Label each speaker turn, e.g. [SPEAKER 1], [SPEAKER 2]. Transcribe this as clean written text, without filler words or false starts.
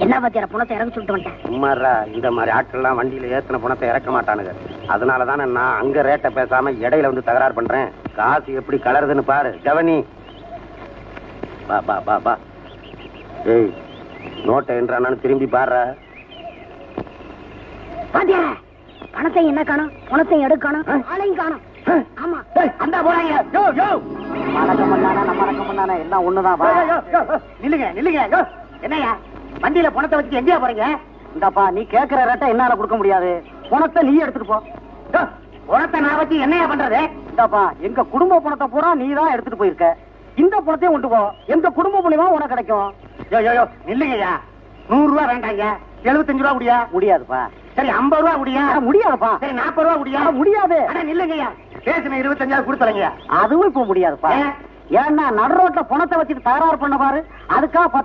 [SPEAKER 1] என்ன பத்தியார பணத்தை இறங்க சொல்லிட்டு வந்துட்டேன்.
[SPEAKER 2] சும்மாறா, இந்த மாதிரி ஆட்கள் எல்லாம் வண்டியில ஏத்தின பணத்தை இறக்க மாட்டானுங்க. அதனாலதானே நான் அங்க ரேட்டை பேசாம இடையில வந்து தகராறு பண்றேன். காசு எப்படி கலருதுன்னு பாரு, கவனி. பா பா பா பா. ஏய், நோட்டை என்றானு திரும்பி பாரு.
[SPEAKER 1] பாத்தியார பணத்தை என்ன காணும், பணத்தை எடுக்கணும், ஆளையும் காணும். ஆமா, அந்த போறாங்க. யோ யோ, மறக்க பண்ணானா எல்லாம் ஒண்ணுதான். நில்லுங்க நில்லுங்க. என்னையா வண்டியில பணத்தை வச்சுட்டு எங்கேயா போறீங்க? இந்தப்பா, நீ கேட்கிற ரேட்டை என்னால கொடுக்க முடியாது. பணத்தை நீ எடுத்துட்டு போ. பணத்தை நான் வச்சு என்னையா பண்றது? இந்தப்பா, எங்க குடும்ப பணத்தை பூரா நீ தான் எடுத்துட்டு போயிருக்க. இந்த பணத்தையும் கொண்டு போ. எங்க குடும்ப மூலியமா உனக்கு கிடைக்கும். யோ நில்லுங்கய்யா. 100 ரூபா வேண்டாங்க. 75 ரூபா முடியா? முடியாதுப்பா. சரி 50 ரூபா முடியா? முடியாதுப்பா. சரி 40 ரூபா முடியா? முடியாது. நில்லுங்கய்யா. பேசுன 25 கொடுத்துறீங்க. அதுவும் இப்ப முடியாதுப்பா. ஏன்னா நடு ரோட்ல பணத்தை வச்சுட்டு தகராறு பண்ண பாரு. அதுக்காக